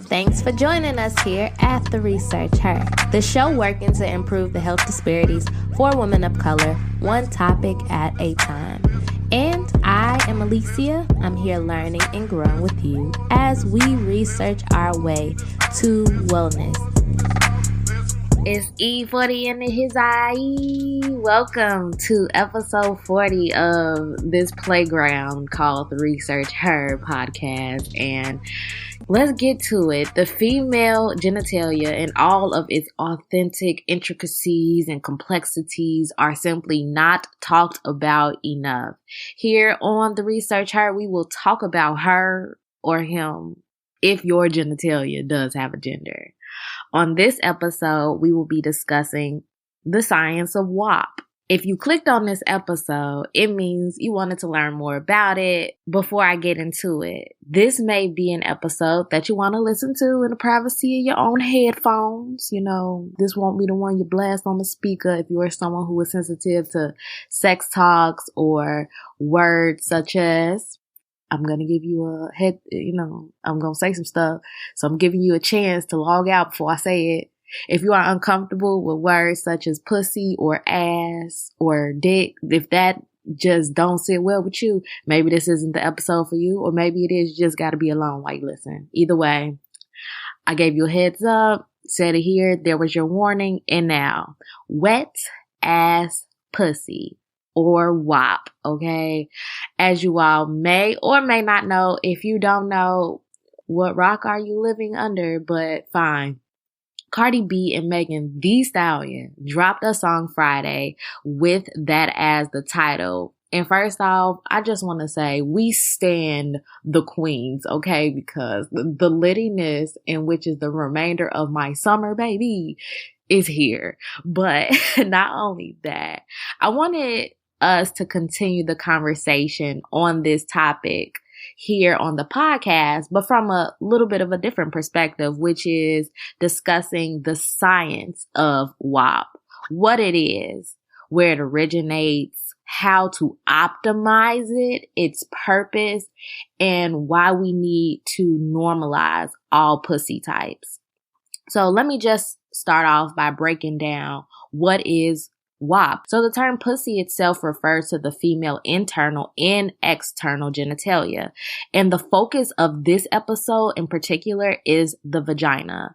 Thanks for joining us here at The Research Her, the show working to improve the health disparities for women of color, one topic at a time. And I am Alicia. I'm here learning and growing with you as we research our way to wellness. It's E40 in his eye. Welcome to episode 40 of this playground called The Research Her podcast. And let's get to it. The female genitalia and all of its authentic intricacies and complexities are simply not talked about enough. Here on The Research Her, we will talk about her or him if your genitalia does have a gender. On this episode, we will be discussing the science of WAP. If you clicked on this episode, it means you wanted to learn more about it. Before I get into it, this may be an episode that you want to listen to in the privacy of your own headphones. You know, this won't be the one you blast on the speaker if you are someone who is sensitive to sex talks or words such as, I'm going to give you a head, I'm going to say some stuff. So I'm giving you a chance to log out before I say it. If you are uncomfortable with words such as pussy or ass or dick, if that just don't sit well with you, maybe this isn't the episode for you, or maybe it is. You just got to be alone while you listen. Either way, I gave you a heads up, said it here, there was your warning, and now, wet ass pussy. Or WAP, okay? As you all may or may not know, if you don't know, what rock are you living under? But fine. Cardi B and Megan Thee Stallion dropped a song Friday with that as the title. And first off, I just want to say we stand the queens, okay? Because the littiness, in which is the remainder of my summer, baby, is here. But not only that, I wanted us to continue the conversation on this topic here on the podcast, but from a little bit of a different perspective, which is discussing the science of WAP, what it is, where it originates, how to optimize it, its purpose, and why we need to normalize all pussy types. So let me just start off by breaking down what is WAP. So the term pussy itself refers to the female internal and external genitalia. And the focus of this episode in particular is the vagina.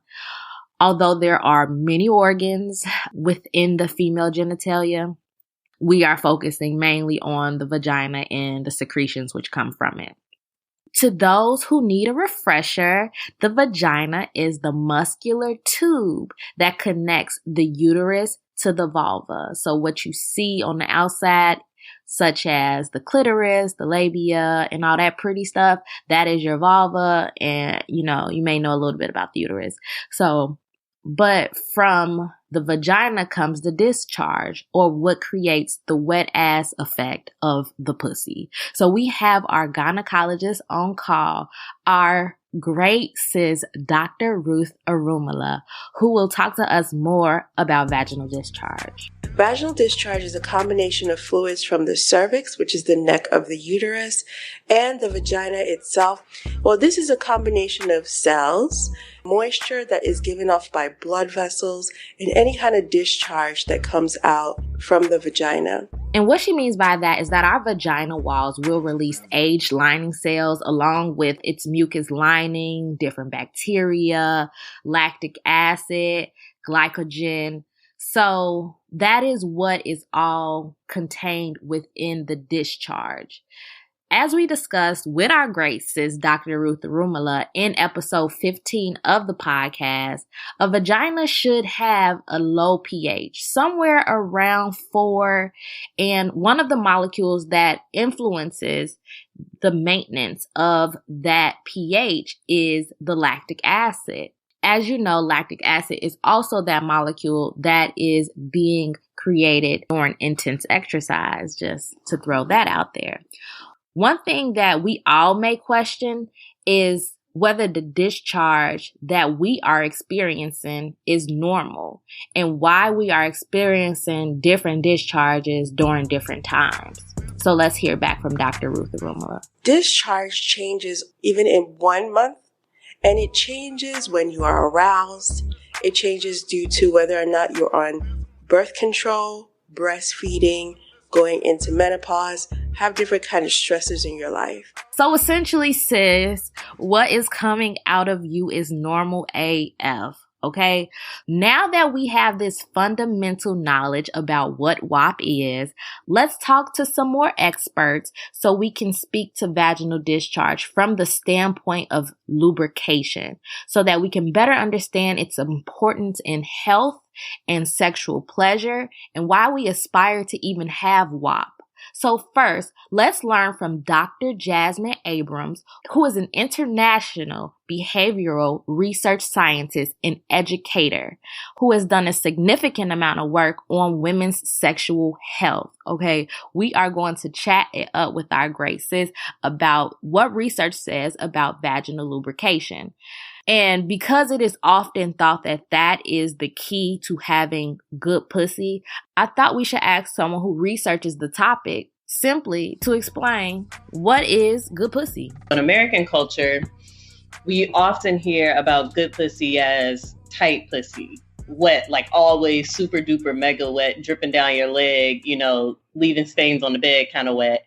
Although there are many organs within the female genitalia, we are focusing mainly on the vagina and the secretions which come from it. To those who need a refresher, the vagina is the muscular tube that connects the uterus to the vulva. So what you see on the outside, such as the clitoris, the labia, and all that pretty stuff, that is your vulva. And, you may know a little bit about the uterus. But from the vagina comes the discharge, or what creates the wet ass effect of the pussy. So we have our gynecologist on call, our great sis, Dr. Ruth Arumala, who will talk to us more about vaginal discharge. Vaginal discharge is a combination of fluids from the cervix, which is the neck of the uterus, and the vagina itself. Well, this is a combination of cells, moisture that is given off by blood vessels, and any kind of discharge that comes out from the vagina. And what she means by that is that our vagina walls will release aged lining cells along with its mucus lining, different bacteria, lactic acid, glycogen. So that is what is all contained within the discharge. As we discussed with our great sis, Dr. Ruth Arumala, in episode 15 of the podcast, a vagina should have a low pH, somewhere around 4. And one of the molecules that influences the maintenance of that pH is the lactic acid. As you know, lactic acid is also that molecule that is being created during intense exercise, just to throw that out there. One thing that we all may question is whether the discharge that we are experiencing is normal and why we are experiencing different discharges during different times. So let's hear back from Dr. Ruth Arumala. Discharge changes even in 1 month And it changes when you are aroused. It changes due to whether or not you're on birth control, breastfeeding, going into menopause, have different kind of stresses in your life. So essentially, sis, what is coming out of you is normal AF. Okay. Now that we have this fundamental knowledge about what WAP is, let's talk to some more experts so we can speak to vaginal discharge from the standpoint of lubrication so that we can better understand its importance in health and sexual pleasure and why we aspire to even have WAP. So first, let's learn from Dr. Jasmine Abrams, who is an international behavioral research scientist and educator, who has done a significant amount of work on women's sexual health. Okay, we are going to chat it up with our great sis about what research says about vaginal lubrication. And because it is often thought that that is the key to having good pussy, I thought we should ask someone who researches the topic simply to explain what is good pussy. In American culture, we often hear about good pussy as tight pussy, wet, like always super duper mega wet, dripping down your leg, leaving stains on the bed kind of wet.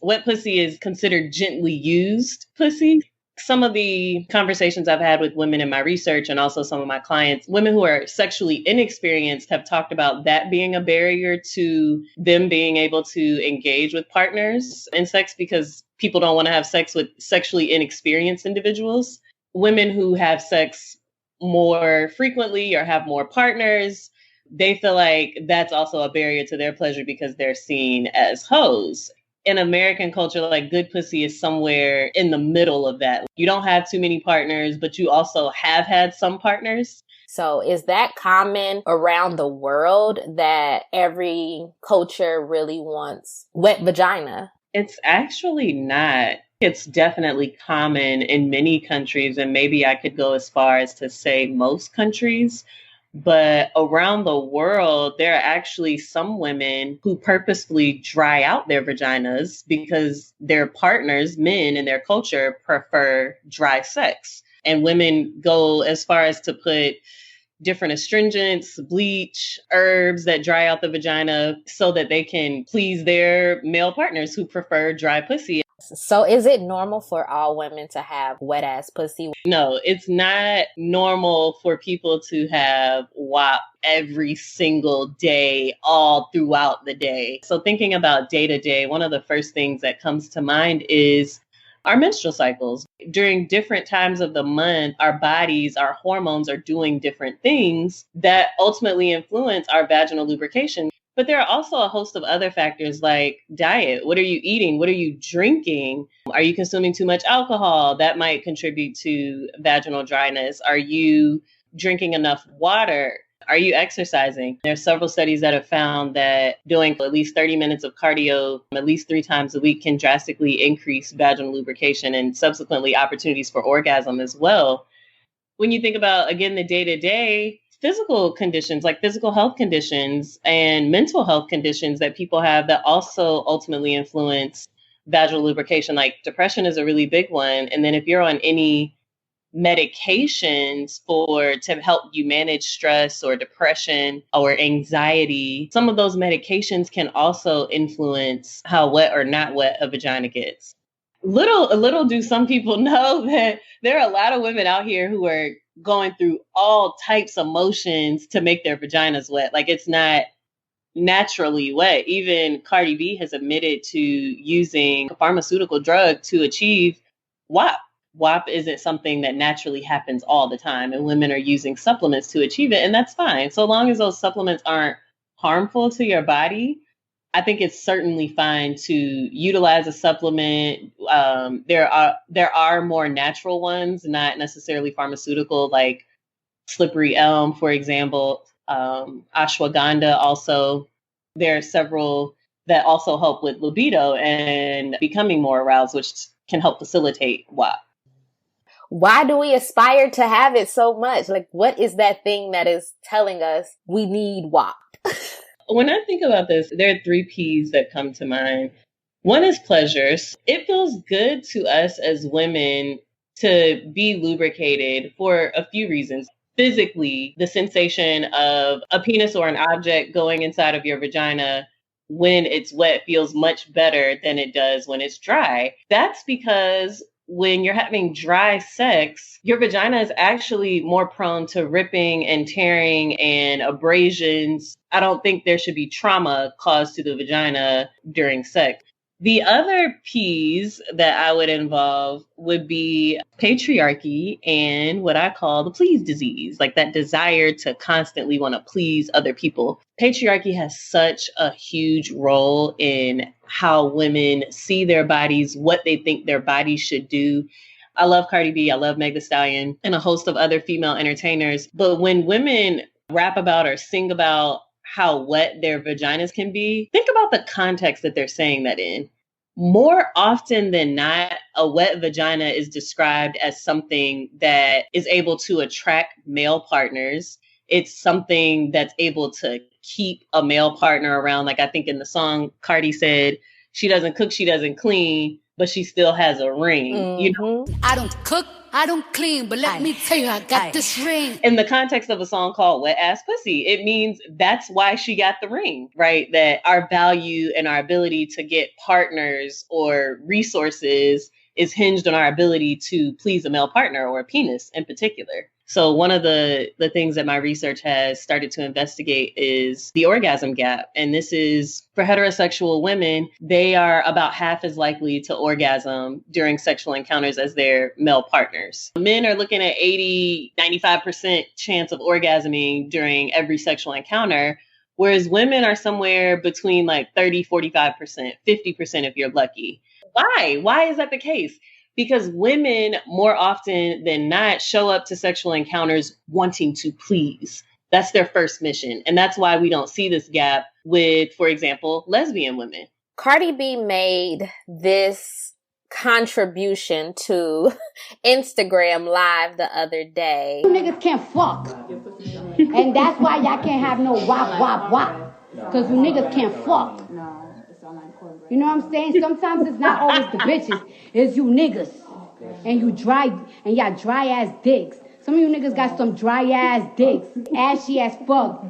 Wet pussy is considered gently used pussy. Some of the conversations I've had with women in my research and also some of my clients, women who are sexually inexperienced, have talked about that being a barrier to them being able to engage with partners in sex because people don't want to have sex with sexually inexperienced individuals. Women who have sex more frequently or have more partners, they feel like that's also a barrier to their pleasure because they're seen as hoes. In American culture, like good pussy is somewhere in the middle of that. You don't have too many partners, but you also have had some partners. So is that common around the world that every culture really wants wet vagina? It's actually not. It's definitely common in many countries, and maybe I could go as far as to say most countries. But around the world, there are actually some women who purposefully dry out their vaginas because their partners, men in their culture, prefer dry sex. And women go as far as to put different astringents, bleach, herbs that dry out the vagina so that they can please their male partners who prefer dry pussy. So is it normal for all women to have wet ass pussy? No, it's not normal for people to have WAP every single day, all throughout the day. So thinking about day to day, one of the first things that comes to mind is our menstrual cycles. During different times of the month, our bodies, our hormones are doing different things that ultimately influence our vaginal lubrication. But there are also a host of other factors like diet. What are you eating? What are you drinking? Are you consuming too much alcohol? That might contribute to vaginal dryness. Are you drinking enough water? Are you exercising? There are several studies that have found that doing at least 30 minutes of cardio at least 3 times a week can drastically increase vaginal lubrication and subsequently opportunities for orgasm as well. When you think about, again, the day-to-day, physical conditions like physical health conditions and mental health conditions that people have that also ultimately influence vaginal lubrication, like depression is a really big one. And then if you're on any medications to help you manage stress or depression or anxiety, some of those medications can also influence how wet or not wet a vagina gets. Little do some people know that there are a lot of women out here who are going through all types of motions to make their vaginas wet. Like it's not naturally wet. Even Cardi B has admitted to using a pharmaceutical drug to achieve WAP. WAP isn't something that naturally happens all the time, and women are using supplements to achieve it, and that's fine. So long as those supplements aren't harmful to your body, I think it's certainly fine to utilize a supplement. There are more natural ones, not necessarily pharmaceutical, like slippery elm, for example, ashwagandha. Also, there are several that also help with libido and becoming more aroused, which can help facilitate WAP. Why do we aspire to have it so much? Like, what is that thing that is telling us we need WAP? When I think about this, there are 3 P's that come to mind. One is pleasures. It feels good to us as women to be lubricated for a few reasons. Physically, the sensation of a penis or an object going inside of your vagina when it's wet feels much better than it does when it's dry. That's because when you're having dry sex, your vagina is actually more prone to ripping and tearing and abrasions. I don't think there should be trauma caused to the vagina during sex. The other P's that I would involve would be patriarchy and what I call the please disease, like that desire to constantly want to please other people. Patriarchy has such a huge role in how women see their bodies, what they think their bodies should do. I love Cardi B, I love Meg Thee Stallion, and a host of other female entertainers. But when women rap about or sing about how wet their vaginas can be, think about the context that they're saying that in. More often than not, a wet vagina is described as something that is able to attract male partners. It's something that's able to keep a male partner around. Like I think in the song, Cardi said, she doesn't cook, she doesn't clean, but she still has a ring. Mm-hmm. You know? I don't cook, I don't clean, but let me tell you, I got this ring. In the context of a song called Wet Ass Pussy, it means that's why she got the ring, right? That our value and our ability to get partners or resources is hinged on our ability to please a male partner or a penis in particular. So one of the things that my research has started to investigate is the orgasm gap. And this is for heterosexual women, they are about half as likely to orgasm during sexual encounters as their male partners. Men are looking at 80, 95% chance of orgasming during every sexual encounter, whereas women are somewhere between like 30, 45%, 50% if you're lucky. Why? Why is that the case? Because women more often than not show up to sexual encounters wanting to please. That's their first mission. And that's why we don't see this gap with, for example, lesbian women. Cardi B made this contribution to Instagram Live the other day. You niggas can't fuck. And that's why y'all can't have no wop, wop, wop. Because you niggas can't fuck. You know what I'm saying? Sometimes it's not always the bitches. It's you niggas. And you y'all dry ass dicks. Some of you niggas got some dry ass dicks. Ashy as fuck.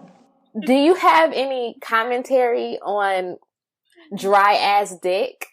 Do you have any commentary on dry ass dick?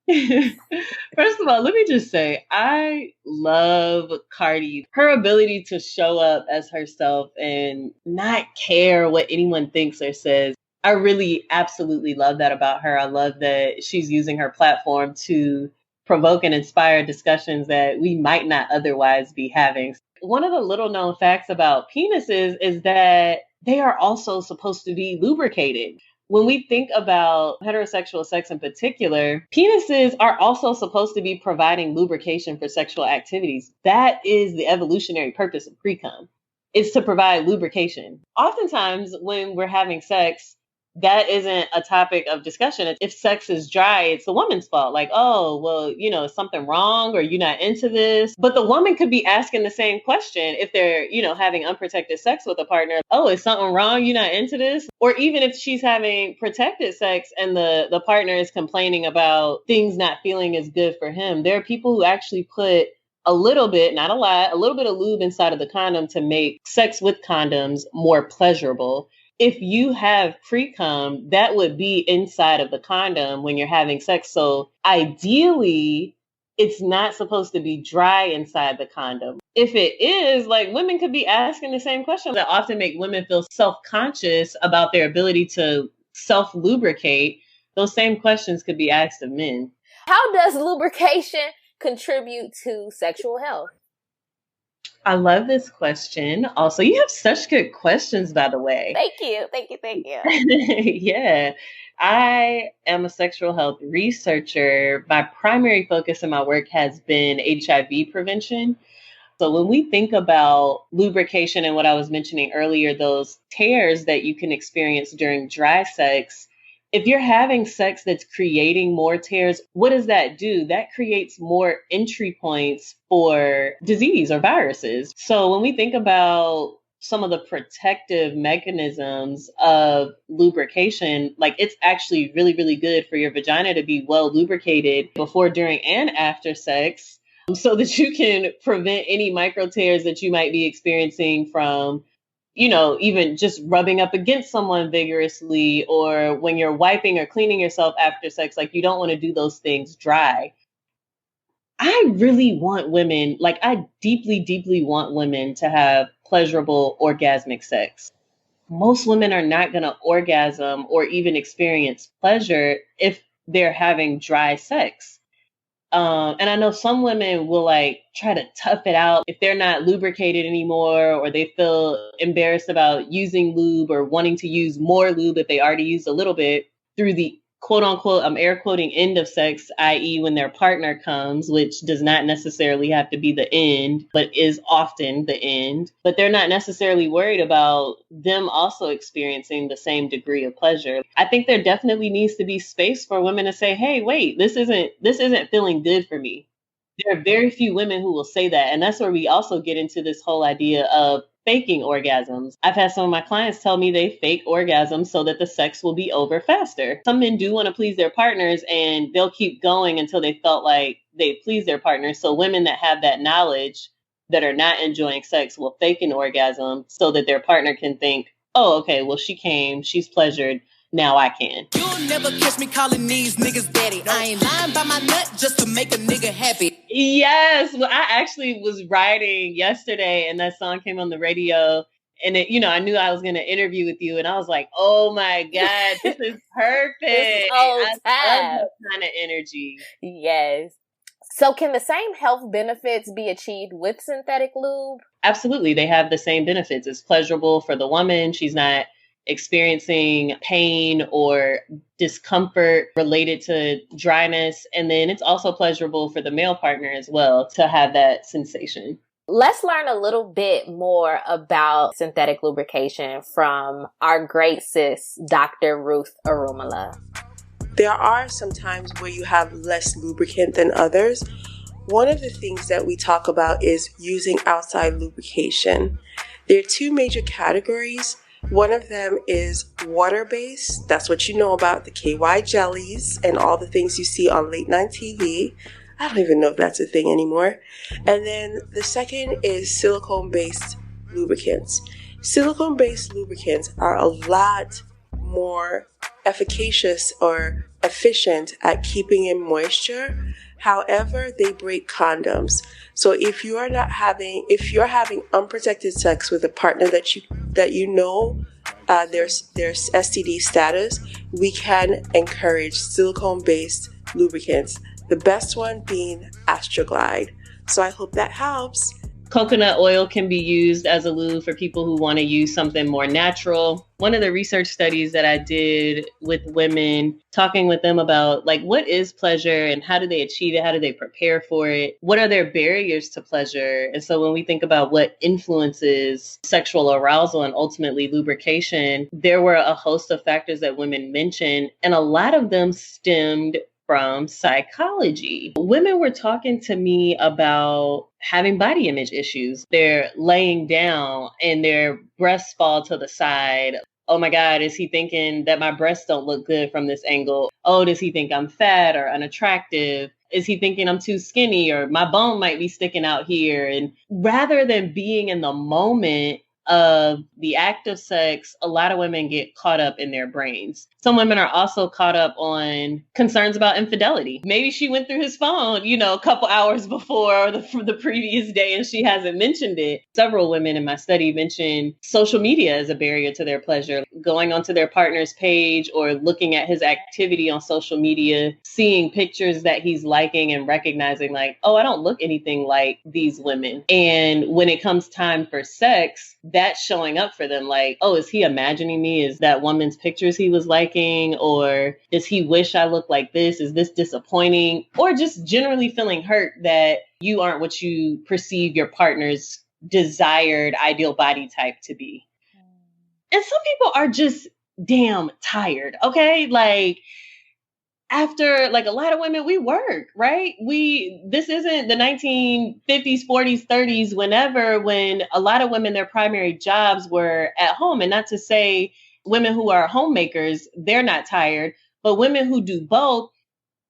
First of all, let me just say, I love Cardi. Her ability to show up as herself and not care what anyone thinks or says. I really absolutely love that about her. I love that she's using her platform to provoke and inspire discussions that we might not otherwise be having. One of the little known facts about penises is that they are also supposed to be lubricated. When we think about heterosexual sex in particular, penises are also supposed to be providing lubrication for sexual activities. That is the evolutionary purpose of pre-cum. It's to provide lubrication. Oftentimes when we're having sex, that isn't a topic of discussion. If sex is dry, it's the woman's fault. Like, oh, well, is something wrong or you're not into this? But the woman could be asking the same question if they're, having unprotected sex with a partner. Oh, is something wrong? You're not into this? Or even if she's having protected sex and the partner is complaining about things not feeling as good for him. There are people who actually put a little bit, not a lot, a little bit of lube inside of the condom to make sex with condoms more pleasurable. If you have pre-cum, that would be inside of the condom when you're having sex. So ideally, it's not supposed to be dry inside the condom. If it is, like, women could be asking the same questions that often make women feel self-conscious about their ability to self-lubricate. Those same questions could be asked of men. How does lubrication contribute to sexual health? I love this question. Also, you have such good questions, by the way. Thank you. Yeah. I am a sexual health researcher. My primary focus in my work has been HIV prevention. So when we think about lubrication and what I was mentioning earlier, those tears that you can experience during dry sex, if you're having sex that's creating more tears, what does that do? That creates more entry points for disease or viruses. So when we think about some of the protective mechanisms of lubrication, like it's actually really, really good for your vagina to be well lubricated before, during, and after sex. so that you can prevent any micro tears that you might be experiencing from, you know, even just rubbing up against someone vigorously, or when you're wiping or cleaning yourself after sex. Like, you don't want to do those things dry. I really want women, like, I deeply, deeply want women to have pleasurable orgasmic sex. Most women are not going to orgasm or even experience pleasure if they're having dry sex. And I know some women will like try to tough it out if they're not lubricated anymore, or they feel embarrassed about using lube or wanting to use more lube if they already used a little bit through the quote unquote, I'm air quoting, end of sex, i.e. when their partner comes, which does not necessarily have to be the end, but is often the end. But they're not necessarily worried about them also experiencing the same degree of pleasure. I think there definitely needs to be space for women to say, hey, wait, this isn't feeling good for me. There are very few women who will say that. And that's where we also get into this whole idea of faking orgasms. I've had some of my clients tell me they fake orgasms so that the sex will be over faster. Some men do want to please their partners, and they'll keep going until they felt like they pleased their partners. So women that have that knowledge that are not enjoying sex will fake an orgasm so that their partner can think, oh, okay, well, she came, she's pleasured, now I can. You'll never catch me calling these niggas daddy. I ain't lying by my nut just to make a nigga happy. Yes. Well, I actually was riding yesterday and that song came on the radio, and it, you know, I knew I was going to interview with you, and I was like, oh my God, this is perfect. This is I love that kind of energy. Yes. So can the same health benefits be achieved with synthetic lube? Absolutely. They have the same benefits. It's pleasurable for the woman. She's not experiencing pain or discomfort related to dryness. And then it's also pleasurable for the male partner as well to have that sensation. Let's learn a little bit more about synthetic lubrication from our great sis, Dr. Ruth Arumala. There are some times where you have less lubricant than others. One of the things that we talk about is using outside lubrication. There are two major categories. One of them is water-based. That's what you know about, the KY jellies and all the things you see on late night TV. I don't even know if that's a thing anymore. And then the second is silicone-based lubricants. Silicone-based lubricants are a lot more efficacious or efficient at keeping in moisture. However, they break condoms. So if you're having unprotected sex with a partner that you know there's STD status, we can encourage silicone-based lubricants. The best one being Astroglide. So I hope that helps. Coconut oil can be used as a lube for people who want to use something more natural. One of the research studies that I did with women, talking with them about like what is pleasure and how do they achieve it? How do they prepare for it? What are their barriers to pleasure? And so when we think about what influences sexual arousal and ultimately lubrication, there were a host of factors that women mentioned, and a lot of them stemmed from psychology. Women were talking to me about having body image issues. They're laying down and their breasts fall to the side. Oh my God, is he thinking that my breasts don't look good from this angle? Oh, does he think I'm fat or unattractive? Is he thinking I'm too skinny or my bone might be sticking out here? And rather than being in the moment of the act of sex, a lot of women get caught up in their brains. Some women are also caught up on concerns about infidelity. Maybe she went through his phone, a couple hours before the previous day and she hasn't mentioned it. Several women in my study mentioned social media as a barrier to their pleasure. Going onto their partner's page or looking at his activity on social media, seeing pictures that he's liking and recognizing like, oh, I don't look anything like these women. And when it comes time for sex, that's showing up for them like, oh, is he imagining me? Is that woman's pictures he was liking? Or does he wish I looked like this? Is this disappointing? Or just generally feeling hurt that you aren't what you perceive your partner's desired ideal body type to be. And some people are just damn tired, okay? Like, after like a lot of women, we work, right? This isn't the 1950s, 40s, 30s, when a lot of women, their primary jobs were at home. And not to say women who are homemakers, they're not tired, but women who do both,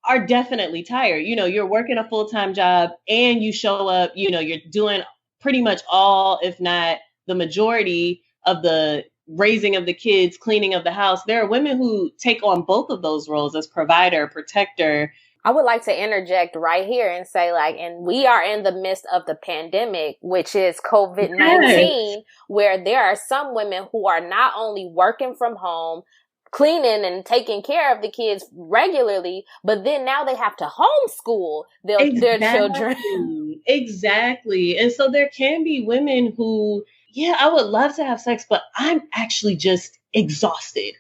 are definitely tired. You know, you're working a full-time job and you show up, you know, you're doing pretty much all, if not the majority of the raising of the kids, cleaning of the house. There are women who take on both of those roles as provider, protector. I would like to interject right here and say, like, and we are in the midst of the pandemic, which is COVID-19, Yes. where there are some women who are not only working from home, cleaning and taking care of the kids regularly, but then now they have to homeschool their children. Exactly. And so there can be women who, yeah, I would love to have sex, but I'm actually just exhausted.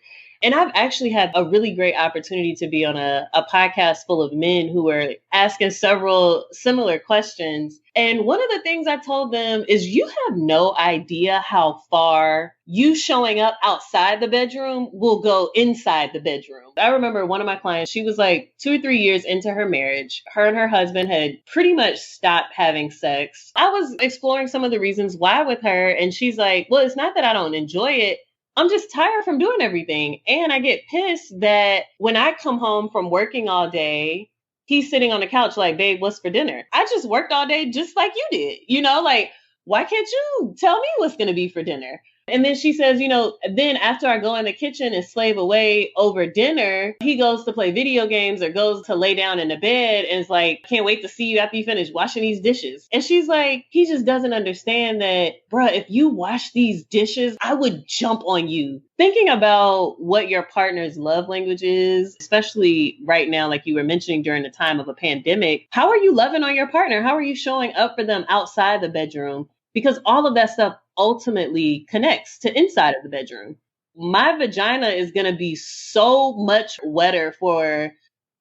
And I've actually had a really great opportunity to be on a podcast full of men who were asking several similar questions. And one of the things I told them is you have no idea how far you showing up outside the bedroom will go inside the bedroom. I remember one of my clients, she was like 2 or 3 years into her marriage. Her and her husband had pretty much stopped having sex. I was exploring some of the reasons why with her. And she's like, well, it's not that I don't enjoy it. I'm just tired from doing everything. And I get pissed that when I come home from working all day, he's sitting on the couch like, babe, what's for dinner? I just worked all day just like you did. You know, like, why can't you tell me what's going to be for dinner? And then she says, you know, then after I go in the kitchen and slave away over dinner, he goes to play video games or goes to lay down in the bed and is like, can't wait to see you after you finish washing these dishes. And she's like, he just doesn't understand that, bruh, if you wash these dishes, I would jump on you. Thinking about what your partner's love language is, especially right now, like you were mentioning during the time of a pandemic, how are you loving on your partner? How are you showing up for them outside the bedroom? Because all of that stuff ultimately connects to inside of the bedroom. My vagina is going to be so much wetter for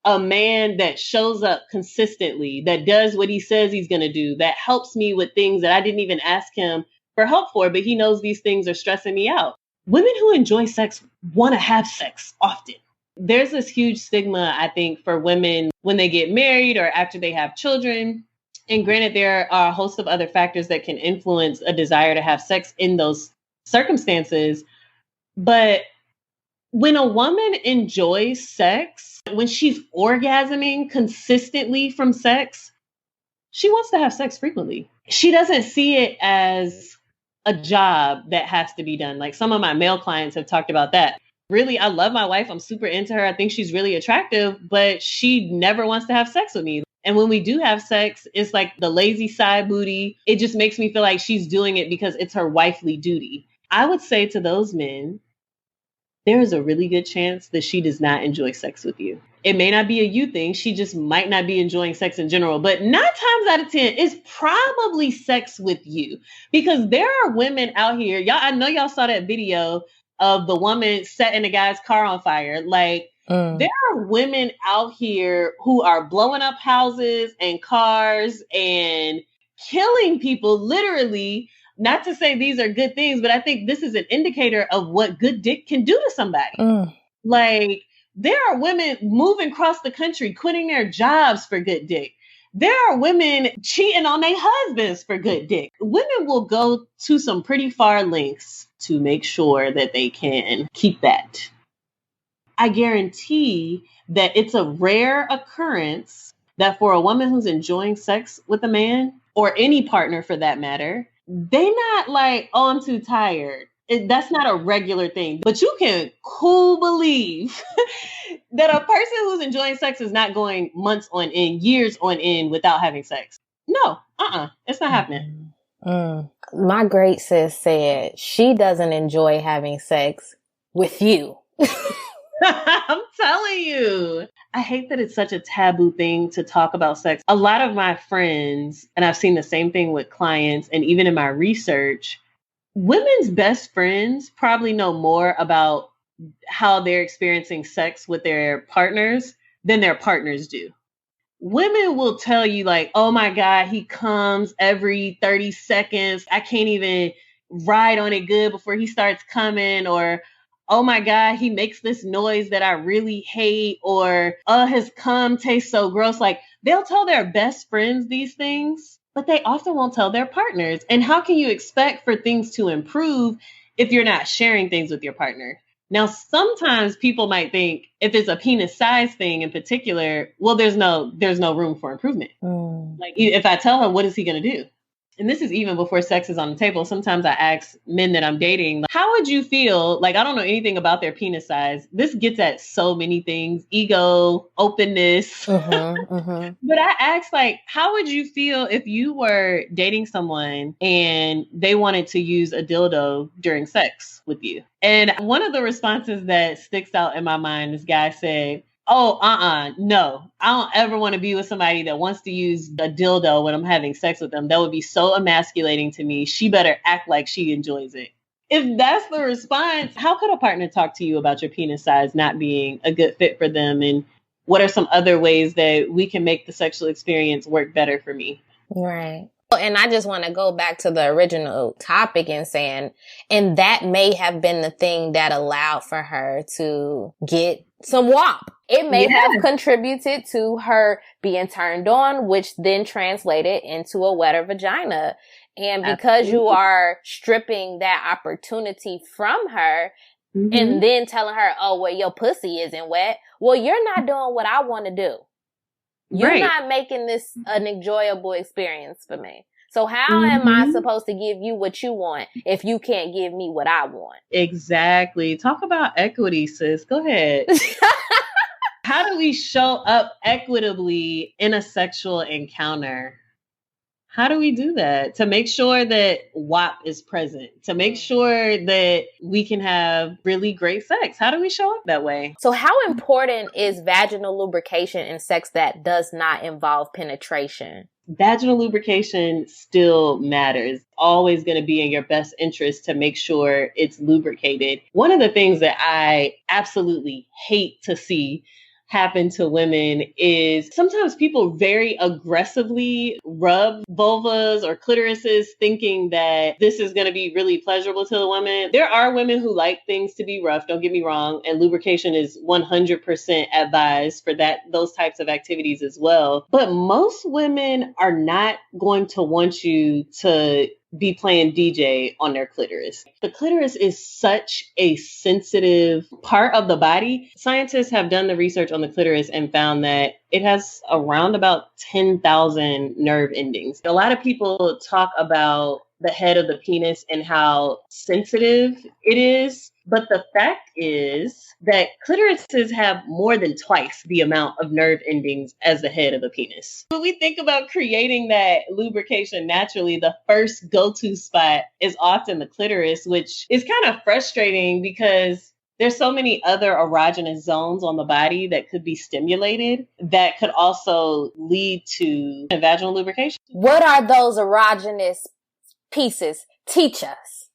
a man that shows up consistently, that does what he says he's going to do, that helps me with things that I didn't even ask him for help for, but he knows these things are stressing me out. Women who enjoy sex want to have sex often. There's this huge stigma, I think, for women when they get married or after they have children. And granted, there are a host of other factors that can influence a desire to have sex in those circumstances. But when a woman enjoys sex, when she's orgasming consistently from sex, she wants to have sex frequently. She doesn't see it as a job that has to be done. Like some of my male clients have talked about that. Really, I love my wife. I'm super into her. I think she's really attractive, but she never wants to have sex with me. And when we do have sex, it's like the lazy side booty. It just makes me feel like she's doing it because it's her wifely duty. I would say to those men, there is a really good chance that she does not enjoy sex with you. It may not be a you thing. She just might not be enjoying sex in general. But 9 times out of 10, it's probably sex with you. Because there are women out here. Y'all, I know y'all saw that video of the woman setting the guy's car on fire. Like, there are women out here who are blowing up houses and cars and killing people, literally. Not to say these are good things, but I think this is an indicator of what good dick can do to somebody. Like, there are women moving across the country, quitting their jobs for good dick. There are women cheating on their husbands for good dick. Women will go to some pretty far lengths to make sure that they can keep that. I guarantee that it's a rare occurrence that for a woman who's enjoying sex with a man, or any partner for that matter, they not like, oh, I'm too tired. That's not a regular thing. But you can cool believe that a person who's enjoying sex is not going months on end, years on end without having sex. No, it's not happening. My great sis said she doesn't enjoy having sex with you. I'm telling you. I hate that it's such a taboo thing to talk about sex. A lot of my friends, and I've seen the same thing with clients, and even in my research, women's best friends probably know more about how they're experiencing sex with their partners than their partners do. Women will tell you like, oh my God, he comes every 30 seconds. I can't even ride on it good before he starts coming, or oh my God, he makes this noise that I really hate, or his cum tastes so gross. Like, they'll tell their best friends these things, but they often won't tell their partners. And how can you expect for things to improve if you're not sharing things with your partner? Now, sometimes people might think if it's a penis size thing in particular, well, there's no room for improvement. Like if I tell her, what is he going to do? And this is even before sex is on the table. Sometimes I ask men that I'm dating, like, how would you feel? Like, I don't know anything about their penis size. This gets at so many things, ego, openness. But I asked, like, how would you feel if you were dating someone and they wanted to use a dildo during sex with you? And one of the responses that sticks out in my mind, this guy said, oh, no, I don't ever want to be with somebody that wants to use a dildo when I'm having sex with them. That would be so emasculating to me. She better act like she enjoys it. If that's the response, how could a partner talk to you about your penis size not being a good fit for them? And what are some other ways that we can make the sexual experience work better for me? Right. And I just want to go back to the original topic and saying, and that may have been the thing that allowed for her to get some WAP. It may have contributed to her being turned on, which then translated into a wetter vagina. And because you are stripping that opportunity from her and then telling her, oh, well, your pussy isn't wet. Well, you're not doing what I want to do. You're not making this an enjoyable experience for me. So how am I supposed to give you what you want if you can't give me what I want? Exactly. Talk about equity, sis. Go ahead. How do we show up equitably in a sexual encounter? How do we do that to make sure that WAP is present, to make sure that we can have really great sex? How do we show up that way? So how important is vaginal lubrication in sex that does not involve penetration? Vaginal lubrication still matters. Always going to be in your best interest to make sure it's lubricated. One of the things that I absolutely hate to see happen to women is sometimes people very aggressively rub vulvas or clitorises thinking that this is going to be really pleasurable to the woman. There are women who like things to be rough, don't get me wrong, and lubrication is 100% advised for those types of activities as well. But most women are not going to want you to be playing DJ on their clitoris. The clitoris is such a sensitive part of the body. Scientists have done the research on the clitoris and found that it has around about 10,000 nerve endings. A lot of people talk about the head of the penis and how sensitive it is. But the fact is that clitorises have more than twice the amount of nerve endings as the head of the penis. When we think about creating that lubrication naturally, the first go-to spot is often the clitoris, which is kind of frustrating because there's so many other erogenous zones on the body that could be stimulated that could also lead to vaginal lubrication. What are those erogenous pieces? Teach us.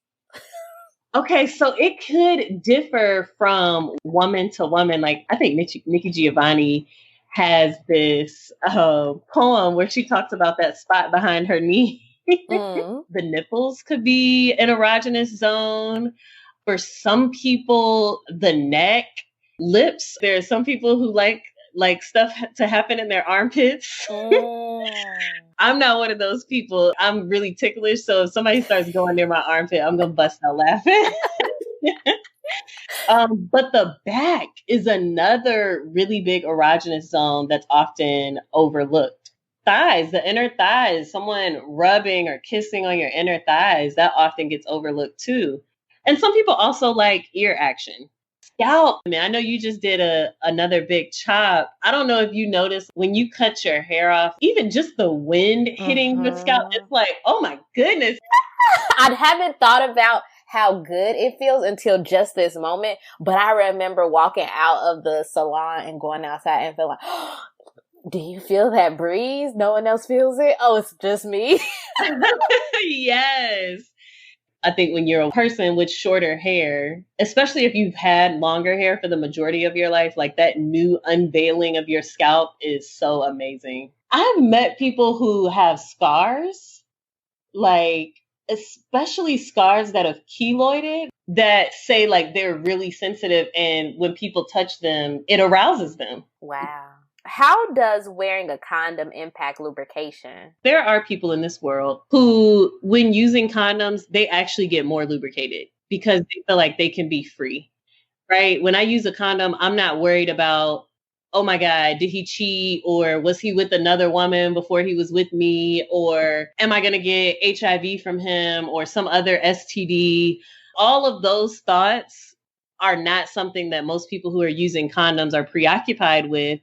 Okay, so it could differ from woman to woman. Like, I think Nikki Giovanni has this poem where she talks about that spot behind her knee. The nipples could be an erogenous zone. For some people, the neck, lips. There are some people who like stuff to happen in their armpits. I'm not one of those people. I'm really ticklish. So if somebody starts going near my armpit, I'm going to bust out laughing. But the back is another really big erogenous zone that's often overlooked. Thighs, the inner thighs, someone rubbing or kissing on your inner thighs, that often gets overlooked too. And some people also like ear action. Scalp. I mean, I know you just did another big chop. I don't know if you noticed when you cut your hair off, even just the wind hitting the scalp, it's like, oh my goodness. I haven't thought about how good it feels until just this moment. But I remember walking out of the salon and going outside and feeling like, oh, do you feel that breeze? No one else feels it? Oh, it's just me. Yes. I think when you're a person with shorter hair, especially if you've had longer hair for the majority of your life, like that new unveiling of your scalp is so amazing. I've met people who have scars, like especially scars that have keloided, that say like they're really sensitive, and when people touch them, it arouses them. Wow. How does wearing a condom impact lubrication? There are people in this world who, when using condoms, they actually get more lubricated because they feel like they can be free. right? When I use a condom, I'm not worried about, oh my God, did he cheat? Or was he with another woman before he was with me? Or am I going to get HIV from him or some other STD? All of those thoughts are not something that most people who are using condoms are preoccupied with.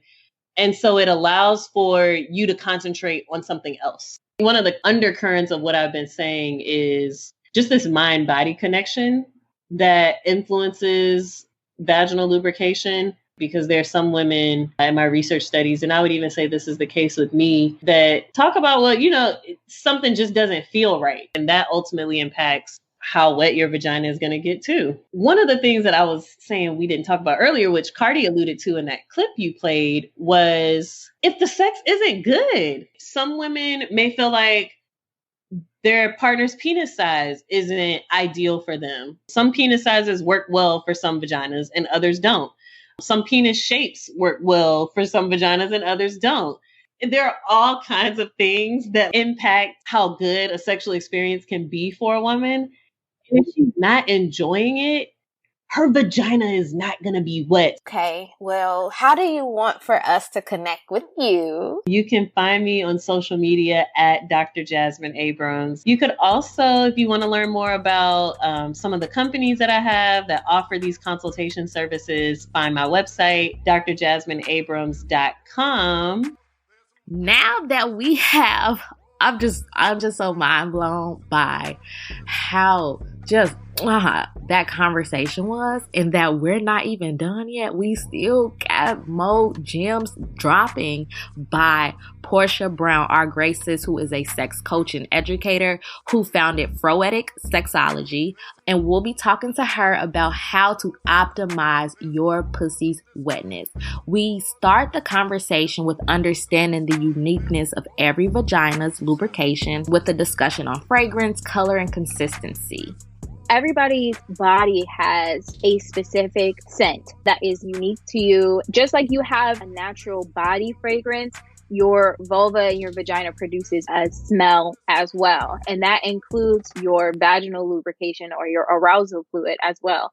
And so it allows for you to concentrate on something else. One of the undercurrents of what I've been saying is just this mind-body connection that influences vaginal lubrication, because there are some women in my research studies, and I would even say this is the case with me, that talk about, well, something just doesn't feel right. And that ultimately impacts how wet your vagina is going to get too. One of the things that I was saying we didn't talk about earlier, which Cardi alluded to in that clip you played, was if the sex isn't good. Some women may feel like their partner's penis size isn't ideal for them. Some penis sizes work well for some vaginas and others don't. Some penis shapes work well for some vaginas and others don't. And there are all kinds of things that impact how good a sexual experience can be for a woman. And if she's not enjoying it, her vagina is not going to be wet. Okay, well, how do you want for us to connect with you? You can find me on social media at Dr. Jasmine Abrams. You could also, if you want to learn more about some of the companies that I have that offer these consultation services, find my website, drjasmineabrams.com. Now that we have, I'm just so mind blown by how just that conversation was, and that we're not even done yet. We still got more gems dropping by Portia Brown, our great sis, who is a sex coach and educator who founded Froetic Sexology. And we'll be talking to her about how to optimize your pussy's wetness. We start the conversation with understanding the uniqueness of every vagina's lubrication with a discussion on fragrance, color, and consistency. Everybody's body has a specific scent that is unique to you. Just like you have a natural body fragrance, your vulva and your vagina produces a smell as well. And that includes your vaginal lubrication or your arousal fluid as well.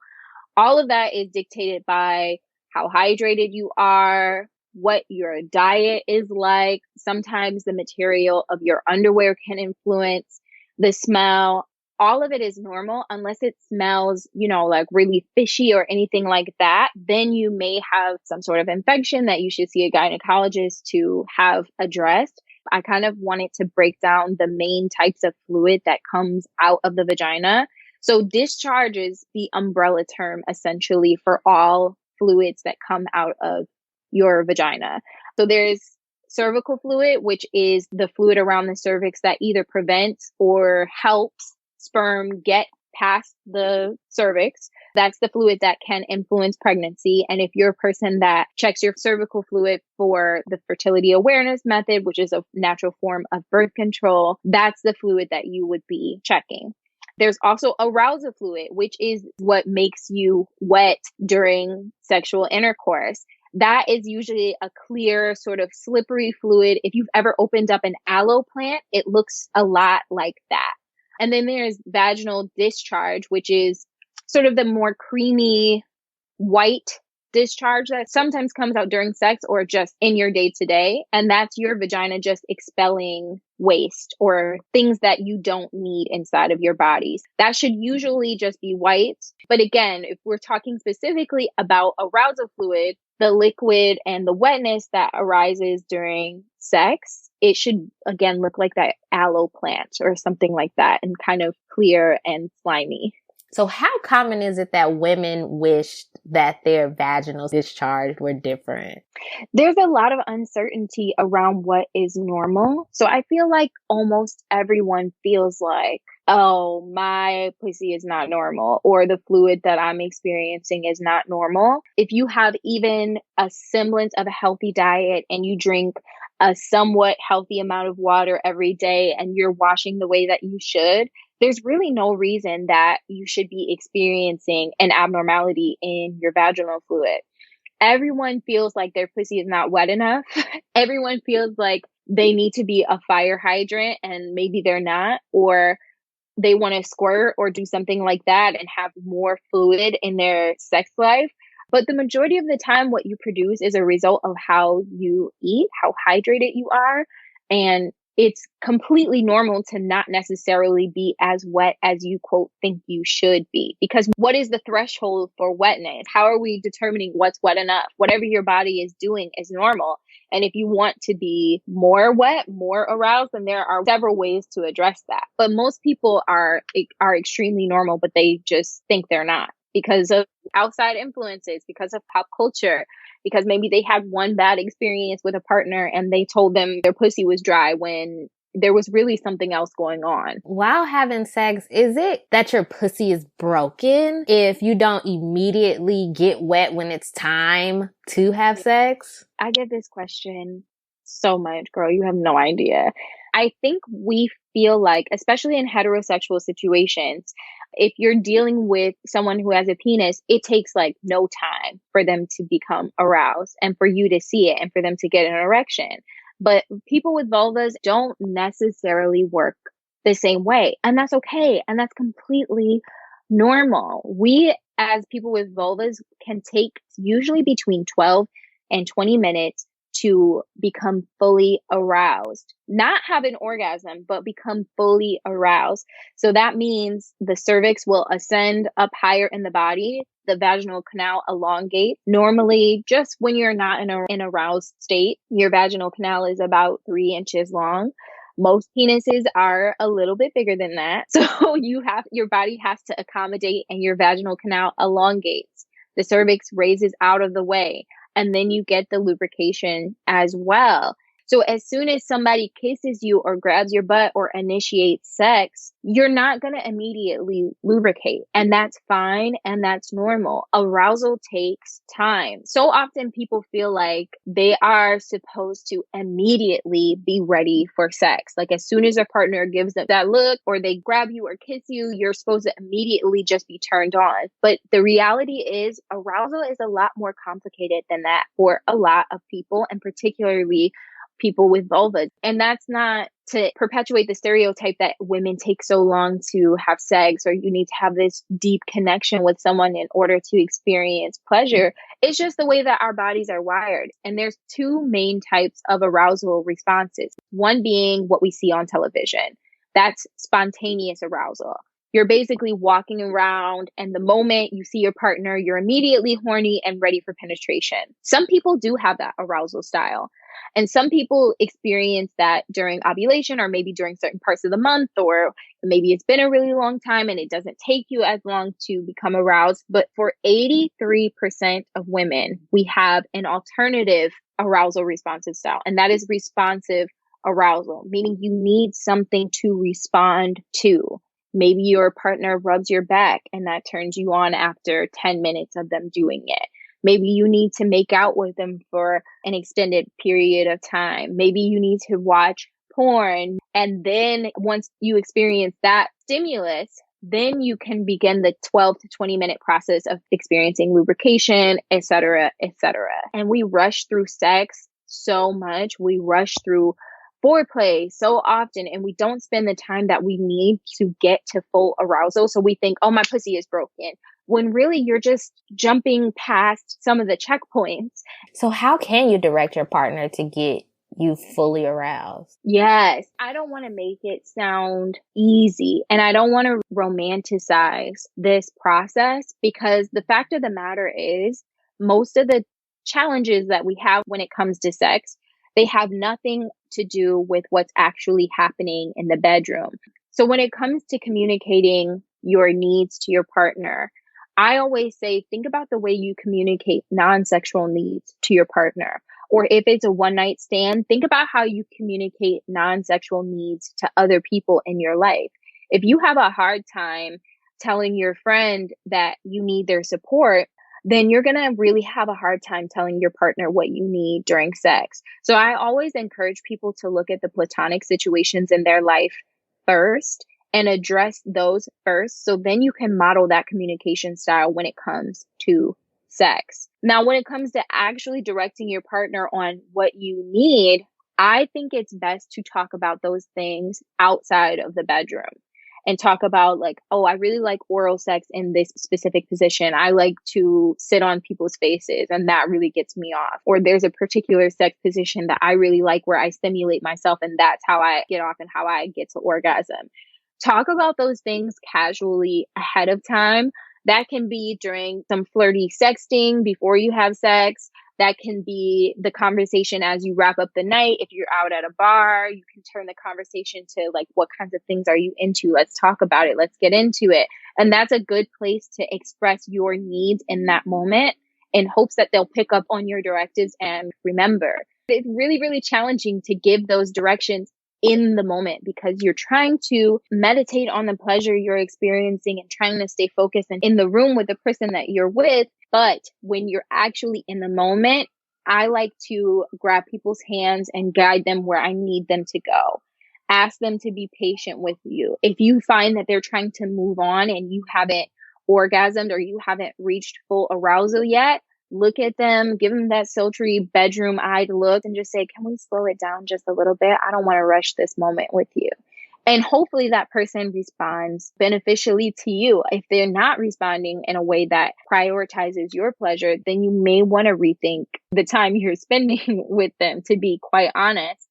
All of that is dictated by how hydrated you are, what your diet is like. Sometimes the material of your underwear can influence the smell. All of it is normal unless it smells, like really fishy or anything like that. Then you may have some sort of infection that you should see a gynecologist to have addressed. I kind of wanted to break down the main types of fluid that comes out of the vagina. So discharge is the umbrella term essentially for all fluids that come out of your vagina. So there's cervical fluid, which is the fluid around the cervix that either prevents or helps sperm get past the cervix. That's the fluid that can influence pregnancy. And if you're a person that checks your cervical fluid for the fertility awareness method, which is a natural form of birth control, that's the fluid that you would be checking. There's also arousal fluid, which is what makes you wet during sexual intercourse. That is usually a clear, sort of slippery fluid. If you've ever opened up an aloe plant, it looks a lot like that. And then there's vaginal discharge, which is sort of the more creamy white discharge that sometimes comes out during sex or just in your day to day. And that's your vagina just expelling waste or things that you don't need inside of your bodies. That should usually just be white. But again, if we're talking specifically about arousal fluid, the liquid and the wetness that arises during sex, it should, again, look like that aloe plant or something like that and kind of clear and slimy. So how common is it that women wished that their vaginal discharge were different? There's a lot of uncertainty around what is normal. So I feel like almost everyone feels like, oh, my pussy is not normal, or the fluid that I'm experiencing is not normal. If you have even a semblance of a healthy diet and you drink a somewhat healthy amount of water every day and you're washing the way that you should, there's really no reason that you should be experiencing an abnormality in your vaginal fluid. Everyone feels like their pussy is not wet enough. Everyone feels like they need to be a fire hydrant and maybe they're not, or they want to squirt or do something like that and have more fluid in their sex life. But the majority of the time, what you produce is a result of how you eat, how hydrated you are. And it's completely normal to not necessarily be as wet as you, quote, think you should be. Because what is the threshold for wetness? How are we determining what's wet enough? Whatever your body is doing is normal. And if you want to be more wet, more aroused, then there are several ways to address that. But most people are extremely normal, but they just think they're not because of outside influences, because of pop culture, because maybe they had one bad experience with a partner and they told them their pussy was dry when there was really something else going on. While having sex, is it that your pussy is broken if you don't immediately get wet when it's time to have sex? I get this question so much, girl. You have no idea. I think we feel like, especially in heterosexual situations, if you're dealing with someone who has a penis, it takes like no time for them to become aroused and for you to see it and for them to get an erection. But people with vulvas don't necessarily work the same way. And that's okay. And that's completely normal. We, as people with vulvas, can take usually between 12 and 20 minutes to become fully aroused, not have an orgasm, but become fully aroused. So that means the cervix will ascend up higher in the body. The vaginal canal elongate. Normally, just when you're not in an aroused state, your vaginal canal is about 3 inches long. Most penises are a little bit bigger than that. So your body has to accommodate and your vaginal canal elongates. The cervix raises out of the way. And then you get the lubrication as well. So as soon as somebody kisses you or grabs your butt or initiates sex, you're not going to immediately lubricate. And that's fine. And that's normal. Arousal takes time. So often people feel like they are supposed to immediately be ready for sex. Like as soon as a partner gives them that look or they grab you or kiss you, you're supposed to immediately just be turned on. But the reality is arousal is a lot more complicated than that for a lot of people, and particularly people with vulvas. And that's not to perpetuate the stereotype that women take so long to have sex or you need to have this deep connection with someone in order to experience pleasure. It's just the way that our bodies are wired. And there's two main types of arousal responses. One being what we see on television. That's spontaneous arousal. You're basically walking around and the moment you see your partner, you're immediately horny and ready for penetration. Some people do have that arousal style. And some people experience that during ovulation or maybe during certain parts of the month, or maybe it's been a really long time and it doesn't take you as long to become aroused. But for 83% of women, we have an alternative arousal responsive style, and that is responsive arousal, meaning you need something to respond to. Maybe your partner rubs your back and that turns you on after 10 minutes of them doing it. Maybe you need to make out with them for an extended period of time. Maybe you need to watch porn. And then once you experience that stimulus, then you can begin the 12 to 20 minute process of experiencing lubrication, et cetera, et cetera. And we rush through sex so much. We rush through foreplay so often, and we don't spend the time that we need to get to full arousal. So we think, oh, my pussy is broken, when really you're just jumping past some of the checkpoints. So how can you direct your partner to get you fully aroused? Yes, I don't want to make it sound easy, and I don't want to romanticize this process, because the fact of the matter is most of the challenges that we have when it comes to sex, they have nothing to do with what's actually happening in the bedroom. So when it comes to communicating your needs to your partner, I always say, think about the way you communicate non-sexual needs to your partner. Or if it's a one-night stand, think about how you communicate non-sexual needs to other people in your life. If you have a hard time telling your friend that you need their support, then you're going to really have a hard time telling your partner what you need during sex. So I always encourage people to look at the platonic situations in their life first and address those first. So then you can model that communication style when it comes to sex. Now, when it comes to actually directing your partner on what you need, I think it's best to talk about those things outside of the bedroom. and talk about like, oh, I really like oral sex in this specific position. I like to sit on people's faces and that really gets me off. Or there's a particular sex position that I really like where I stimulate myself and that's how I get off and how I get to orgasm. Talk about those things casually ahead of time. That can be during some flirty sexting before you have sex. That can be the conversation as you wrap up the night. If you're out at a bar, you can turn the conversation to like, what kinds of things are you into? Let's talk about it. Let's get into it. And that's a good place to express your needs in that moment in hopes that they'll pick up on your directives and remember. It's really, really challenging to give those directions in the moment because you're trying to meditate on the pleasure you're experiencing and trying to stay focused and in the room with the person that you're with. But when you're actually in the moment, I like to grab people's hands and guide them where I need them to go. Ask them to be patient with you. If you find that they're trying to move on and you haven't orgasmed or you haven't reached full arousal yet, look at them, give them that sultry bedroom-eyed look and just say, can we slow it down just a little bit? I don't want to rush this moment with you. And hopefully that person responds beneficially to you. If they're not responding in a way that prioritizes your pleasure, then you may want to rethink the time you're spending with them, to be quite honest.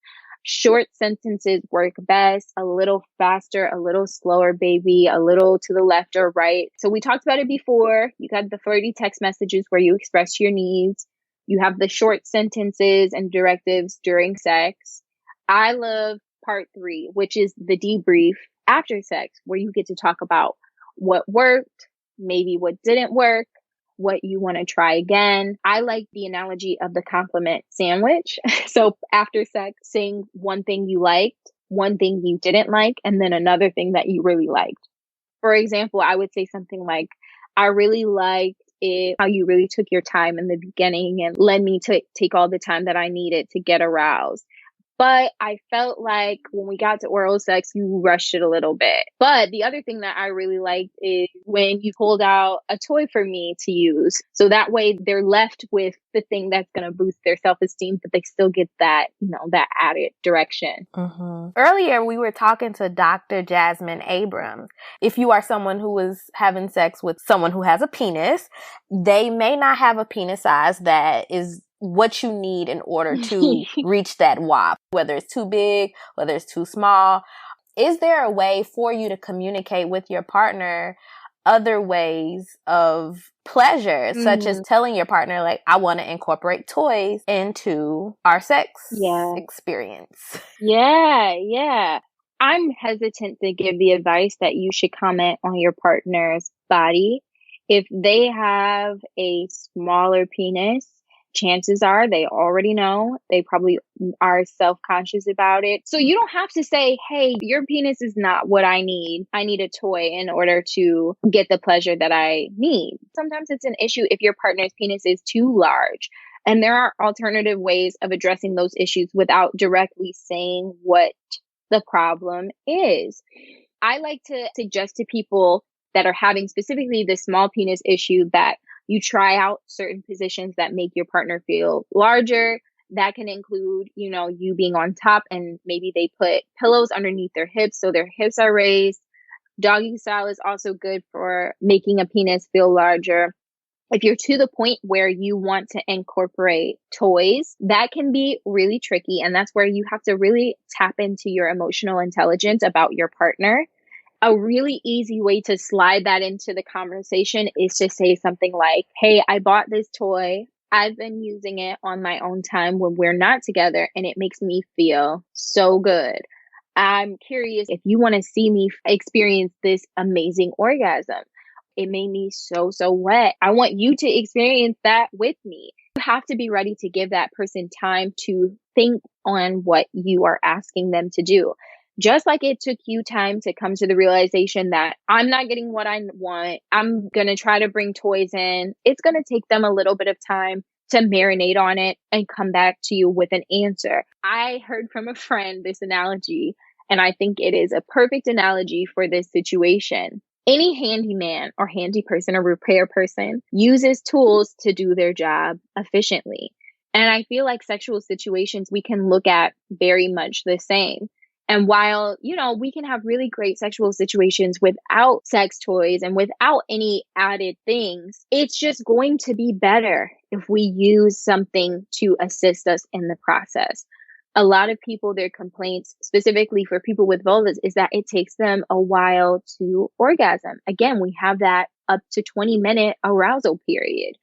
Short sentences work best, a little faster, a little slower, baby, a little to the left or right. So we talked about it before. You got the flirty text messages where you express your needs. You have the short sentences and directives during sex. I love part 3, which is the debrief after sex, where you get to talk about what worked, maybe what didn't work, what you want to try again. I like the analogy of the compliment sandwich. So after sex, saying one thing you liked, one thing you didn't like, and then another thing that you really liked. For example, I would say something like, I really liked how you really took your time in the beginning and let me take all the time that I needed to get aroused. But I felt like when we got to oral sex, you rushed it a little bit. But the other thing that I really liked is when you pulled out a toy for me to use. So that way they're left with the thing that's going to boost their self-esteem, but they still get that, that added direction. Mm-hmm. Earlier, we were talking to Dr. Jasmine Abrams. If you are someone who is having sex with someone who has a penis, they may not have a penis size that is what you need in order to reach that WAP, whether it's too big, whether it's too small. Is there a way for you to communicate with your partner other ways of pleasure, such as telling your partner, like, I want to incorporate toys into our sex experience? Yeah. I'm hesitant to give the advice that you should comment on your partner's body. If they have a smaller penis, chances are they already know. They probably are self-conscious about it. So you don't have to say, hey, your penis is not what I need. I need a toy in order to get the pleasure that I need. Sometimes it's an issue if your partner's penis is too large. And there are alternative ways of addressing those issues without directly saying what the problem is. I like to suggest to people that are having specifically the small penis issue that you try out certain positions that make your partner feel larger. That can include, you being on top and maybe they put pillows underneath their hips so their hips are raised. Doggy style is also good for making a penis feel larger. If you're to the point where you want to incorporate toys, that can be really tricky. And that's where you have to really tap into your emotional intelligence about your partner. A really easy way to slide that into the conversation is to say something like, hey, I bought this toy. I've been using it on my own time when we're not together, and it makes me feel so good. I'm curious if you want to see me experience this amazing orgasm. It made me so wet. I want you to experience that with me. You have to be ready to give that person time to think on what you are asking them to do. Just like it took you time to come to the realization that I'm not getting what I want, I'm going to try to bring toys in. It's going to take them a little bit of time to marinate on it and come back to you with an answer. I heard from a friend this analogy, and I think it is a perfect analogy for this situation. Any handyman or handy person or repair person uses tools to do their job efficiently. And I feel like sexual situations we can look at very much the same. And while, we can have really great sexual situations without sex toys and without any added things, it's just going to be better if we use something to assist us in the process. A lot of people, their complaints, specifically for people with vulvas, is that it takes them a while to orgasm. Again, we have that up to 20-minute arousal period.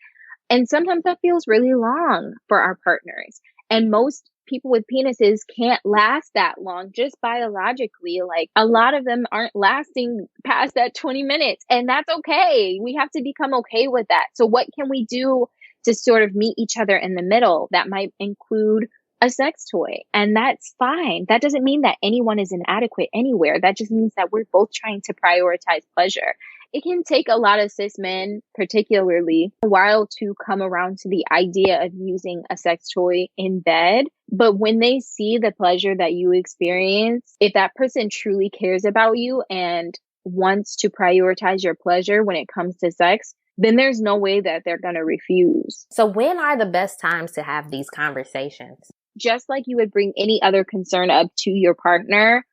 And sometimes that feels really long for our partners. And most people with penises can't last that long just biologically. Like, a lot of them aren't lasting past that 20 minutes, and that's okay. We have to become okay with that. So what can we do to sort of meet each other in the middle? That might include a sex toy, and that's fine. That doesn't mean that anyone is inadequate anywhere. That just means that we're both trying to prioritize pleasure. It can take a lot of cis men, particularly, a while to come around to the idea of using a sex toy in bed. But when they see the pleasure that you experience, if that person truly cares about you and wants to prioritize your pleasure when it comes to sex, then there's no way that they're going to refuse. So when are the best times to have these conversations? Just like you would bring any other concern up to your partner,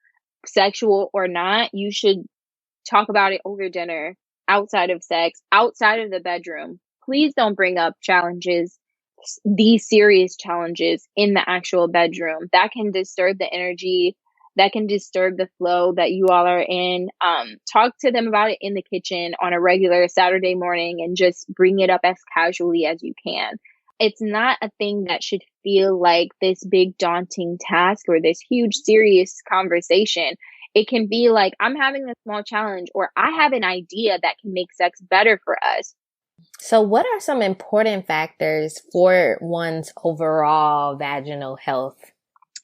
sexual or not, you should talk about it over dinner, outside of sex, outside of the bedroom. Please don't bring up challenges, these serious challenges, in the actual bedroom. That can disturb the energy, that can disturb the flow that you all are in. Talk to them about it in the kitchen on a regular Saturday morning and just bring it up as casually as you can. It's not a thing that should feel like this big daunting task or this huge serious conversation. It can be like, I'm having a small challenge, or I have an idea that can make sex better for us. So what are some important factors for one's overall vaginal health?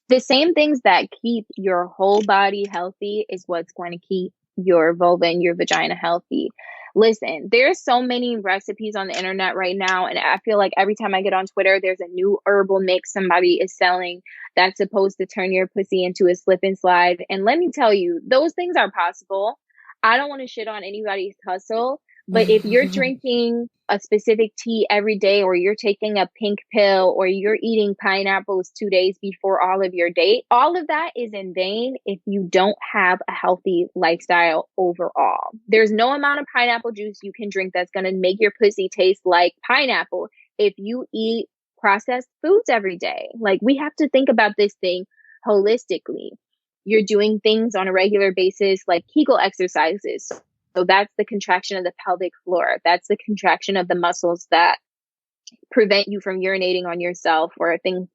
The same things that keep your whole body healthy is what's going to keep your vulva and your vagina healthy. Listen, there's so many recipes on the internet right now, and I feel like every time I get on Twitter, there's a new herbal mix somebody is selling that's supposed to turn your pussy into a slip and slide. And let me tell you, those things are possible. I don't want to shit on anybody's hustle, but if you're drinking a specific tea every day, or you're taking a pink pill, or you're eating pineapples 2 days before all of your date, all of that is in vain if you don't have a healthy lifestyle overall. There's no amount of pineapple juice you can drink that's going to make your pussy taste like pineapple if you eat processed foods every day. Like, we have to think about this thing holistically. You're doing things on a regular basis, like Kegel exercises. So that's the contraction of the pelvic floor. That's the contraction of the muscles that prevent you from urinating on yourself or things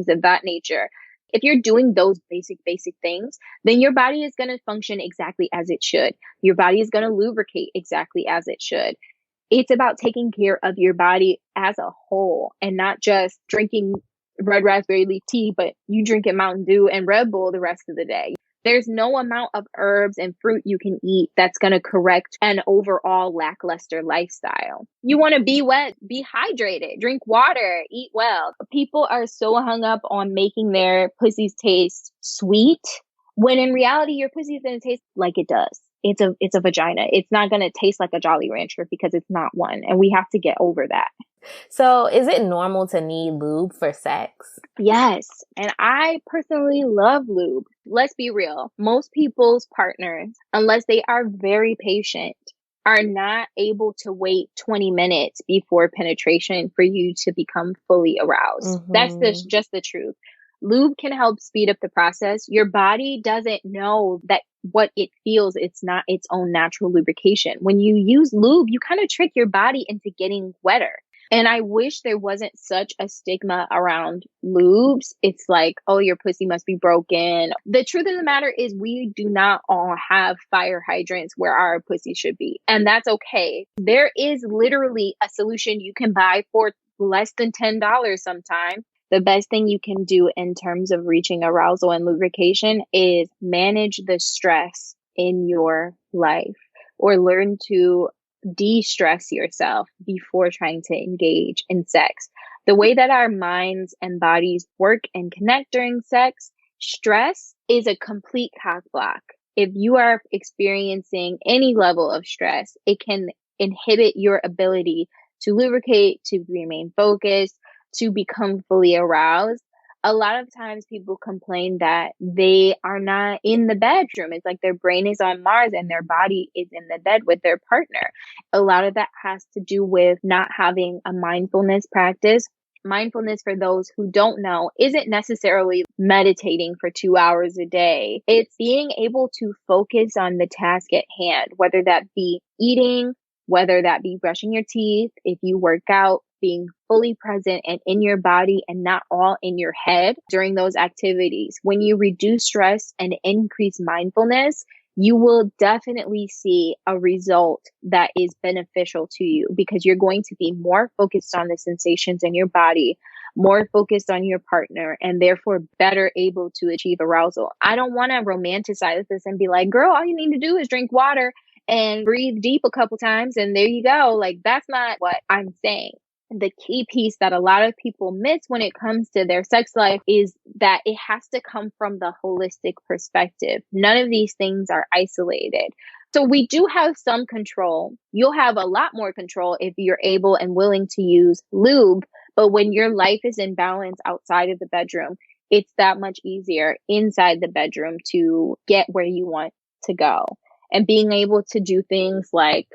of that nature. If you're doing those basic things, then your body is going to function exactly as it should. Your body is going to lubricate exactly as it should. It's about taking care of your body as a whole, and not just drinking red raspberry leaf tea, but you drinking Mountain Dew and Red Bull the rest of the day. There's no amount of herbs and fruit you can eat that's going to correct an overall lackluster lifestyle. You want to be wet, be hydrated, drink water, eat well. People are so hung up on making their pussies taste sweet, when in reality, your pussy is going to taste like it does. It's a vagina. It's not going to taste like a Jolly Rancher, because it's not one. And we have to get over that. So is it normal to need lube for sex? Yes. And I personally love lube. Let's be real. Most people's partners, unless they are very patient, are not able to wait 20 minutes before penetration for you to become fully aroused. Mm-hmm. That's just the truth. Lube can help speed up the process. Your body doesn't know that what it feels, it's not its own natural lubrication. When you use lube, you kind of trick your body into getting wetter. And I wish there wasn't such a stigma around lubes. It's like, oh, your pussy must be broken. The truth of the matter is, we do not all have fire hydrants where our pussy should be. And that's okay. There is literally a solution you can buy for less than $10 sometimes. The best thing you can do in terms of reaching arousal and lubrication is manage the stress in your life, or learn to de-stress yourself before trying to engage in sex. The way that our minds and bodies work and connect during sex, stress is a complete cock block. If you are experiencing any level of stress, it can inhibit your ability to lubricate, to remain focused, to become fully aroused. A lot of times people complain that they are not in the bedroom. It's like their brain is on Mars and their body is in the bed with their partner. A lot of that has to do with not having a mindfulness practice. Mindfulness, for those who don't know, isn't necessarily meditating for 2 hours a day. It's being able to focus on the task at hand, whether that be eating, whether that be brushing your teeth, if you work out, being fully present and in your body and not all in your head during those activities. When you reduce stress and increase mindfulness, you will definitely see a result that is beneficial to you, because you're going to be more focused on the sensations in your body, more focused on your partner, and therefore better able to achieve arousal. I don't want to romanticize this and be like, girl, all you need to do is drink water and breathe deep a couple times and there you go. Like, that's not what I'm saying. The key piece that a lot of people miss when it comes to their sex life is that it has to come from the holistic perspective. None of these things are isolated. So we do have some control. You'll have a lot more control if you're able and willing to use lube. But when your life is in balance outside of the bedroom, it's that much easier inside the bedroom to get where you want to go. And being able to do things like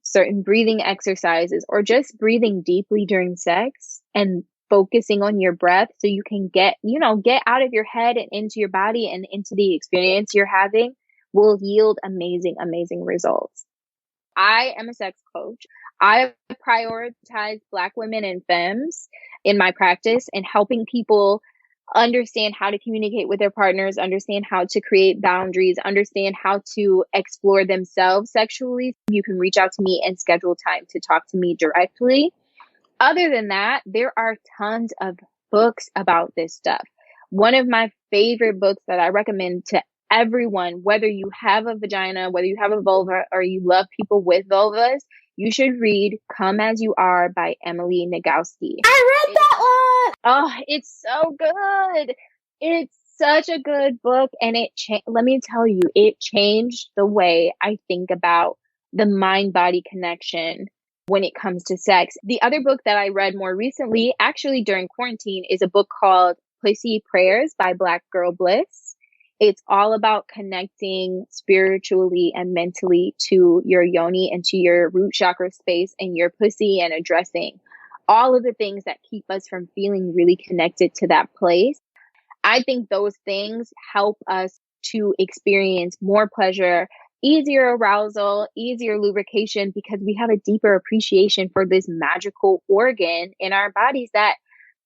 certain breathing exercises or just breathing deeply during sex and focusing on your breath so you can get out of your head and into your body and into the experience you're having will yield amazing, amazing results. I am a sex coach. I prioritize Black women and femmes in my practice and helping people understand how to communicate with their partners, understand how to create boundaries, understand how to explore themselves sexually. You can reach out to me and schedule time to talk to me directly. Other than that, there are tons of books about this stuff. One of my favorite books that I recommend to everyone, whether you have a vagina, whether you have a vulva, or you love people with vulvas, you should read Come As You Are by Emily Nagoski. I read that one. Oh, it's so good. It's such a good book. And let me tell you, it changed the way I think about the mind-body connection when it comes to sex. The other book that I read more recently, actually during quarantine, is a book called Pussy Prayers by Black Girl Bliss. It's all about connecting spiritually and mentally to your yoni and to your root chakra space and your pussy, and addressing all of the things that keep us from feeling really connected to that place. I think those things help us to experience more pleasure, easier arousal, easier lubrication, because we have a deeper appreciation for this magical organ in our bodies that,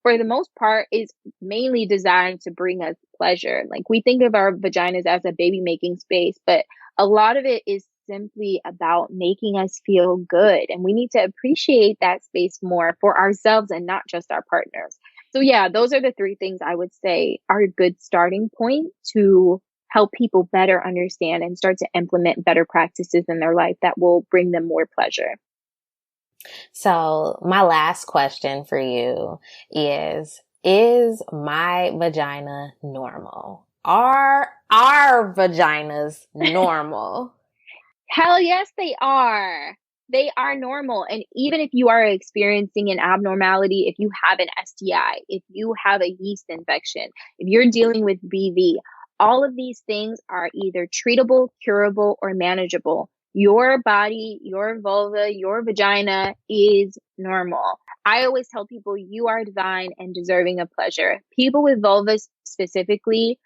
for the most part, is mainly designed to bring us pleasure. Like, we think of our vaginas as a baby making space, but a lot of it is simply about making us feel good. And we need to appreciate that space more for ourselves and not just our partners. So yeah, those are the three things I would say are a good starting point to help people better understand and start to implement better practices in their life that will bring them more pleasure. So my last question for you is my vagina normal? Are our vaginas normal? Hell yes, they are. They are normal. And even if you are experiencing an abnormality, if you have an STI, if you have a yeast infection, if you're dealing with BV, all of these things are either treatable, curable, or manageable. Your body, your vulva, your vagina is normal. I always tell people you are divine and deserving of pleasure. People with vulvas specifically,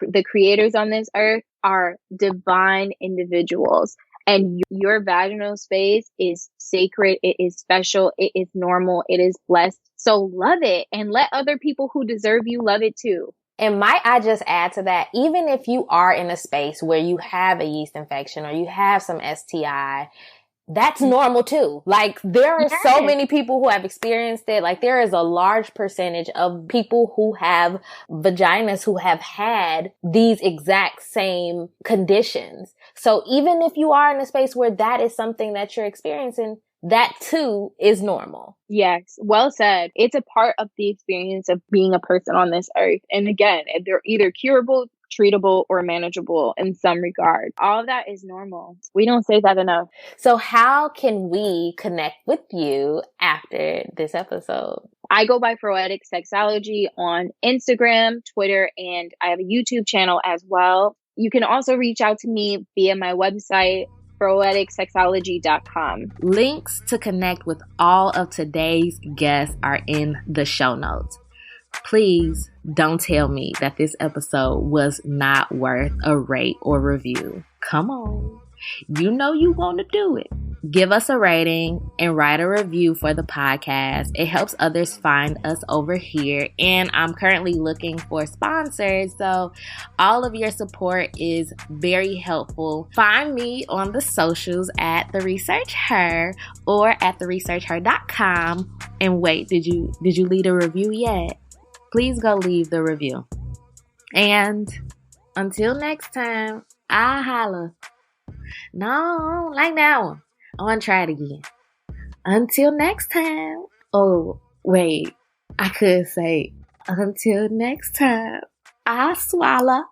the creators on this earth, are divine individuals. And your vaginal space is sacred. It is special. It is normal. It is blessed. So love it and let other people who deserve you love it too. And might I just add to that, even if you are in a space where you have a yeast infection or you have some STI, that's normal too. Like, there are so many people who have experienced it. Like, there is a large percentage of people who have vaginas who have had these exact same conditions. So even if you are in a space where that is something that you're experiencing, that too is normal. Yes, well said. It's a part of the experience of being a person on this earth. And again, they're either curable, treatable or manageable in some regard. All of that is normal. We don't say that enough. So how can we connect with you after this episode? I go by Froetic Sexology on Instagram, Twitter, and I have a YouTube channel as well. You can also reach out to me via my website, froeticsexology.com. Links to connect with all of today's guests are in the show notes. Please don't tell me that this episode was not worth a rate or review. Come on. You know you want to do it. Give us a rating and write a review for the podcast. It helps others find us over here. And I'm currently looking for sponsors, so all of your support is very helpful. Find me on the socials at The Research Her or at theresearchher.com. And wait, did you leave a review yet? Please go leave the review. And until next time, I'll holla. No, like that one. I want to try it again. Until next time. Oh, wait. I could say, until next time, I swallow.